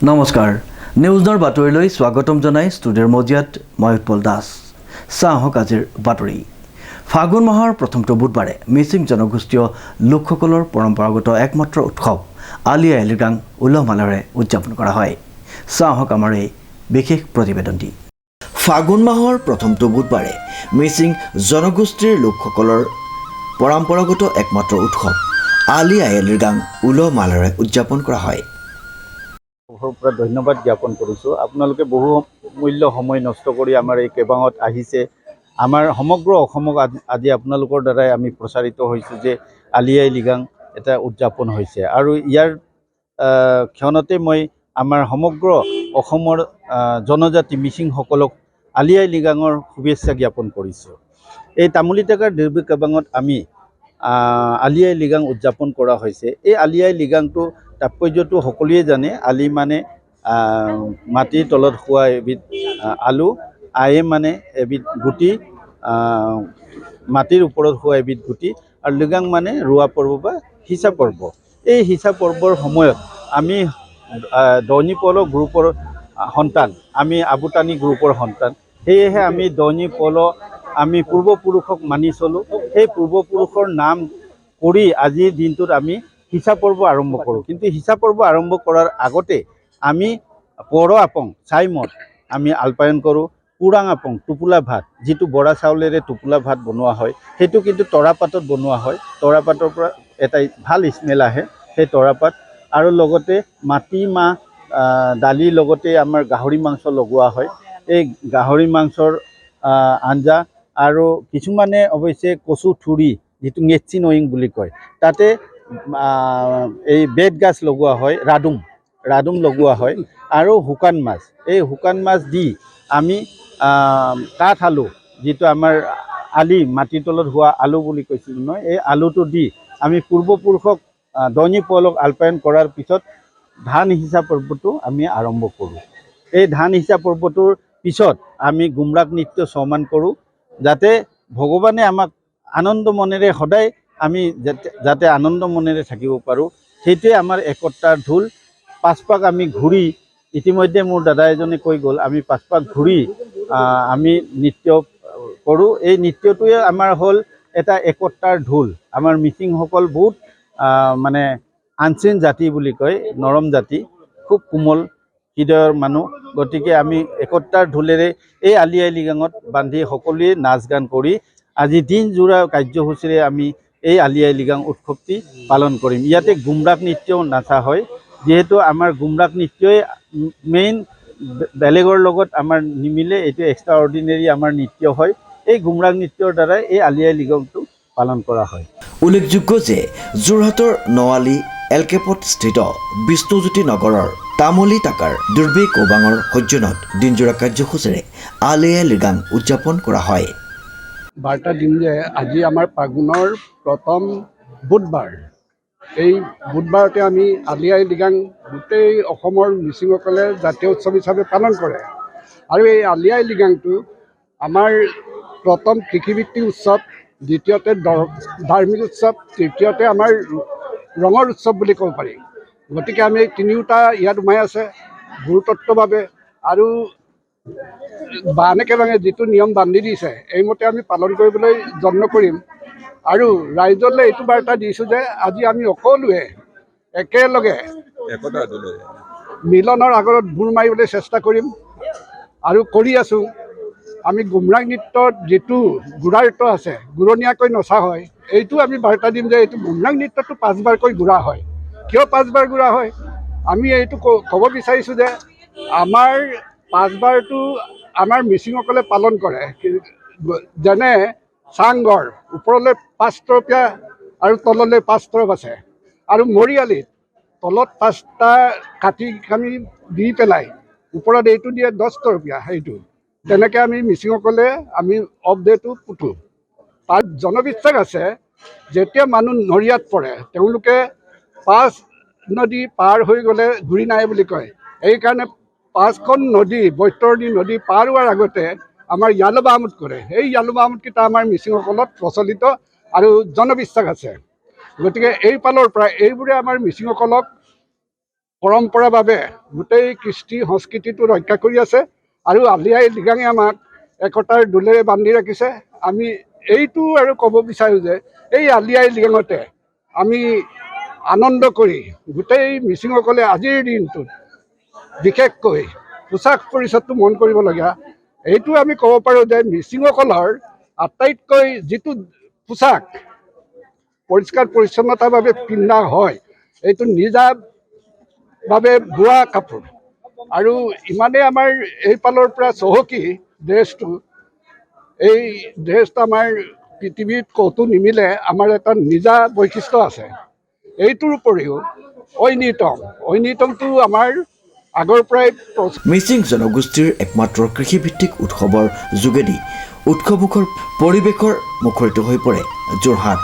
নমস্কাৰ নিউজৰ বাতৰিলৈ স্বাগতম জনাই ষ্টুডিঅ'ৰ মজিয়াত মই উৎপল দাস। চাহক আজিৰ বাতৰি। ফাগুন মাহৰ প্ৰথমটো বুধবাৰে মিচিং জনগোষ্ঠীয় লোকসকলৰ পৰম্পৰাগত একমাত্ৰ উৎসৱ আলি আই লৃগাং উলহ মালহেৰে উদযাপন কৰা হয়। চাহক আমাৰ এই বিশেষ প্ৰতিবেদনটি। ফাগুন মাহৰ প্ৰথমটো বুধবাৰে মিচিং জনগোষ্ঠীৰ লোকসকলৰ পৰম্পৰাগত একমাত্ৰ উৎসৱ আলি আই লৃগাং উলহ মালহেৰে উদযাপন কৰা হয়। ধন্যবাদ জ্ঞাপন কৰিছোঁ। আপোনালোকে বহু মূল্য সময় নষ্ট কৰি আমাৰ এই কেবাঙত আহিছে। আমাৰ সমগ্ৰ অসমক আজি আপোনালোকৰ দ্বাৰাই আমি প্ৰচাৰিত হৈছোঁ যে আলি আই লৃগাং এটা উদযাপন হৈছে আৰু ইয়াৰ ক্ষণতে মই আমাৰ সমগ্ৰ অসমৰ জনজাতি মিচিংসকলক আলি আই লৃগাঙৰ শুভেচ্ছা জ্ঞাপন কৰিছোঁ। এই তামুলী টেকাৰ দেউৰী কেবাঙত আমি আলি আই লৃগাং উদযাপন কৰা হৈছে। এই আলি আই লৃগাংটো তাৎপৰ্যটো সকলোৱে জানে। আলি মানে মাটিৰ তলত হোৱা এবিধ আলু, আয়ে মানে এবিধ গুটি, মাটিৰ ওপৰত হোৱা এবিধ গুটি, আৰু লৃগাং মানে ৰোৱা পৰ্ব বা সিঁচা পৰ্ব। এই সিঁচা পৰ্বৰ সময়ত আমি দৈনী পল গ্ৰুপৰ সন্তান, আমি আবুতানী গ্ৰুপৰ সন্তান, সেয়েহে আমি দৈনী পল আমি পূৰ্বপুৰুষক মানি চলোঁ। সেই পূৰ্বপুৰুষৰ নাম কৰি আজিৰ দিনটোত আমি সিঁচা পৰ্ব আৰম্ভ কৰোঁ। কিন্তু সিঁচা পৰ্ব আৰম্ভ কৰাৰ আগতে আমি পৰ আপং চাইমদ আমি আলপায়ন কৰোঁ। পুৰাং আপং টোপোলা ভাত, যিটো বৰা চাউলেৰে টোপোলা ভাত বনোৱা হয়, সেইটো কিন্তু তৰাপাতত বনোৱা হয়। তৰাপাতৰ পৰা এটা ভাল স্মেল আহে, সেই তৰাপাত আৰু লগতে মাটিমাহ দালিৰ লগতে আমাৰ গাহৰি মাংস লগোৱা হয়। এই গাহৰি মাংসৰ আঞ্জা আৰু কিছুমানে অৱশ্যে কচু থুৰি, যিটো নেচি নয়িং বুলি কয়, তাতে এই বেত গাজ লগোৱা হয়, ৰাডুম লগোৱা হয় আৰু শুকান মাছ। এই শুকান মাছ দি আমি কাঠ আলু, যিটো আমাৰ আলি মাটিৰ তলত হোৱা আলু বুলি কৈছিলোঁ নহয়, এই আলুটো দি আমি পূৰ্বপুৰুষক দৈনী পলক আলপায়ন কৰাৰ পিছত ধান সিঁচা পৰ্বটো আমি আৰম্ভ কৰোঁ। এই ধান সিঁচা পৰ্বটোৰ পিছত আমি গুমৰাগ নৃত্য চমান কৰোঁ, যাতে ভগৱানে আমাক আনন্দ মনেৰে সদায় আমি যাতে আনন্দ মনেৰে থাকিব পাৰোঁ। সেইটোৱে আমাৰ একতাৰ ঢোল। পাঁচপাক আমি ঘূৰি, ইতিমধ্যে মোৰ দাদা এজনে কৈ গ'ল, আমি পাঁচপাক ঘূৰি আমি নৃত্য কৰোঁ। এই নৃত্যটোৱে আমাৰ হ'ল এটা একতাৰ ঢোল। আমাৰ মিচিংসকল বহুত মানে আনচিন জাতি বুলি কয়, নৰম জাতি, খুব কোমল হৃদয়ৰ মানুহ। গতিকে আমি একতাৰ ঢোলেৰে এই আলি আই লৃগাঙত বান্ধি সকলোৱে নাচ গান কৰি আজি দিনজোৰা কাৰ্যসূচীৰে আমি এই আলি আই লৃগাং উৎসৱটি পালন কৰিম। ইয়াতে গুমৰাগ নৃত্যও নাচা হয়, যিহেতু আমাৰ গুমৰাগ নৃত্যই মেইন, বেলেগৰ লগত আমাৰ নিমিলে, এইটো এক্সট্ৰা অৰ্ডিনেৰী আমাৰ নৃত্য হয়। এই গুমৰাগ নৃত্যৰ দ্বাৰাই এই আলি আই লৃগাংটো পালন কৰা হয়। উল্লেখযোগ্য যে যোৰহাটৰ নৱালী এলকেপত স্থিত বিষ্ণুজ্যোতি নগৰৰ তামুলী টাকাৰ দুৰ্বী কৌবাঙৰ সৌজন্যত দিনজোৰা কাৰ্যসূচীৰে আলি আই লৃগাং উদযাপন কৰা হয়। বাৰ্তা দিম যে আজি আমাৰ ফাগুনৰ প্ৰথম বুধবাৰ। এই বুধবাৰতে আমি আলি আই লৃগাং গোটেই অসমৰ মিচিংসকলে জাতীয় উৎসৱ হিচাপে পালন কৰে। আৰু এই আলি আই লৃগাংটো আমাৰ প্ৰথম কৃষিভিত্তিক উৎসৱ, দ্বিতীয়তে ধাৰ্মিক উৎসৱ, তৃতীয়তে আমাৰ ৰঙৰ উৎসৱ বুলি ক'ব পাৰি। গতিকে আমি তিনিওটা ইয়াত সোমাই আছে গুৰুতত্বভাৱে, আৰু বানে কেবাঙে যিটো নিয়ম বান্ধি দিছে এইমতে আমি পালন কৰিবলৈ যত্ন কৰিম। আৰু ৰাইজলৈ এইটো বাৰ্তা দিছোঁ যে আজি আমি সকলোৱে একেলগে মিলনৰ আগত ভোৰ মাৰিবলৈ চেষ্টা কৰিম আৰু কৰি আছোঁ। আমি গুমৰাগ নৃত্যত যিটো গুড়াৰ্থ আছে, গুৰণীয়াকৈ নচা হয়, এইটো আমি বাৰ্তা দিম যে এইটো গুমৰাগ নৃত্যটো 5 বাৰকৈ গুড়া হয়। কিয় 5 বাৰ গুড়া হয়? আমি এইটো ক'ব বিচাৰিছোঁ যে আমাৰ 5 বাৰটো আমাৰ মিচিংসকলে পালন কৰে। যেনে চাংঘৰ ওপৰলৈ 5 তৰপীয়া আৰু তললৈ 5 তৰপ আছে, আৰু মৰিয়ালিত তলত 5টা কাঠি আমি দি পেলাই ওপৰত এইটো দিয়ে 10 তৰপীয়া। সেইটো তেনেকৈ আমি মিচিংসকলে আমি অপডেটো পুতোঁ। তাত জনবিশ্বাস আছে, যেতিয়া মানুহ নৰিয়াত পৰে তেওঁলোকে 5 নদী পাৰ হৈ গ'লে ঘূৰি নাহে বুলি কয়। এইকাৰণে 5খন নদী, বৈতৰণী নদী পাৰ হোৱাৰ আগতে আমাৰ য়ালুবা আমুদ কৰে। এই য়ালুবা আমুদকেইটা আমাৰ মিচিংসকলত প্ৰচলিত আৰু জনবিশ্বাস আছে। গতিকে এই ফালৰ পৰা এইবোৰে আমাৰ মিচিংসকলক পৰম্পৰাৰ বাবে গোটেই কৃষ্টি সংস্কৃতিটো ৰক্ষা কৰি আছে আৰু আলি আই লৃগাঙে আমাক একতাৰ দোলেৰে বান্ধি ৰাখিছে। আমি এইটো আৰু ক'ব বিচাৰোঁ যে এই আলি আই লৃগাঙতে আমি আনন্দ কৰি গোটেই মিচিংসকলে আজিৰ দিনটোত বিশেষকৈ পোচাক পৰিচ্ছদটো মন কৰিবলগীয়া। এইটো আমি ক'ব পাৰোঁ যে মিচিংসকলৰ আটাইতকৈ যিটো পোচাক পৰিষ্কাৰ পৰিচ্ছন্নতাৰ বাবে পিন্ধা হয়, এইটো নিজাভাৱে বোৱা কাপোৰ আৰু ইমানেই আমাৰ এইফালৰ পৰা চহকী ড্ৰেছটো, এই ড্ৰেছটো আমাৰ পৃথিৱীত ক'তো নিমিলে। আমাৰ এটা নিজা বৈশিষ্ট্য আছে। এইটোৰ উপৰিও ঐনিতমটো আমাৰ আগৰ পৰাই মিচিং জনগোষ্ঠীৰ একমাত্ৰ কৃষিভিত্তিক উৎসৱৰ যোগেদি উৎসৱমুখৰ পৰিৱেশৰ মুখৰিত হৈ পৰে যোৰহাট।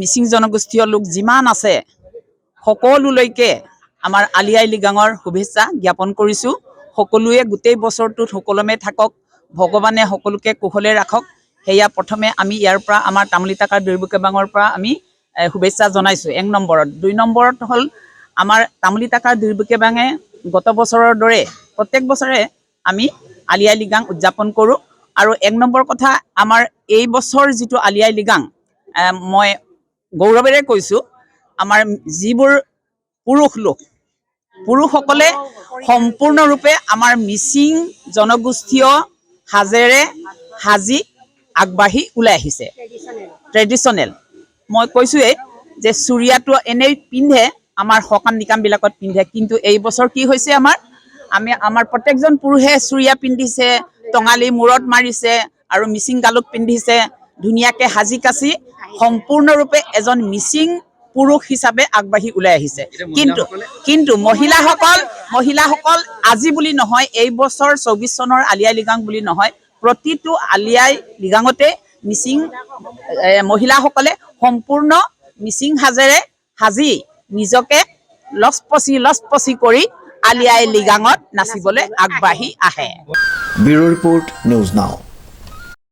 মিচিং জনগোষ্ঠীয় লোক যিমান আছে সকলোলৈকে আমাৰ আলি আই লৃগাঙৰ শুভেচ্ছা জ্ঞাপন কৰিছোঁ। সকলোৱে গোটেই বছৰটোত সুকলমে থাকক, ভগৱানে সকলোকে কুশলে ৰাখক, সেয়া প্ৰথমে আমি ইয়াৰ পৰা আমাৰ তামুলী টাকাৰ দৈবুকেবাঙৰ পৰা আমি শুভেচ্ছা জনাইছোঁ 1 নম্বৰত। 2 নম্বৰত হ'ল আমাৰ তামুলী টাকাৰ দৈবুকেবাঙে গত বছৰৰ দৰে প্ৰত্যেক বছৰে আমি আলি আই লৃগাং উদযাপন কৰোঁ। আৰু 1 নম্বৰ কথা, আমাৰ এই বছৰ যিটো আলি আই লৃগাং, মই গৌৰৱেৰে কৈছোঁ, আমাৰ যিবোৰ পুৰুষসকলে সম্পূৰ্ণৰূপে আমাৰ মিচিং জনগোষ্ঠীয় সাজেৰে সাজি আগবাঢ়ি ওলাই আহিছে। ট্ৰেডিশ্যনেল মই কৈছোঁৱেই যে চুৰিয়াটো এনেই পিন্ধে, আমাৰ সকাম নিকামবিলাকত পিন্ধে, কিন্তু এই বছৰ কি হৈছে, আমাৰ প্ৰত্যেকজন পুৰুষে চুৰিয়া পিন্ধিছে, টঙালি মূৰত মাৰিছে আৰু মিচিং গালুক পিন্ধিছে, ধুনীয়াকৈ সাজি কাচি সম্পূৰ্ণৰূপে এজন মিচিং পুৰুষ হিচাপে আগবাঢ়ি ওলাই আহিছে। কিন্তু মহিলাসকল আজি বুলি নহয়, এই বছৰ 24 চনৰ আলি আই লৃগাং বুলি নহয়, প্ৰতিটো আলি আই লৃগাঙতে মিচিং মহিলাসকলে সম্পূৰ্ণ মিচিং সাজেৰে সাজি নিজকে লচপচি কৰি আলি আই লৃগাঙত নাচিবলৈ আগবাঢ়ি আহে। Bureau report, news now.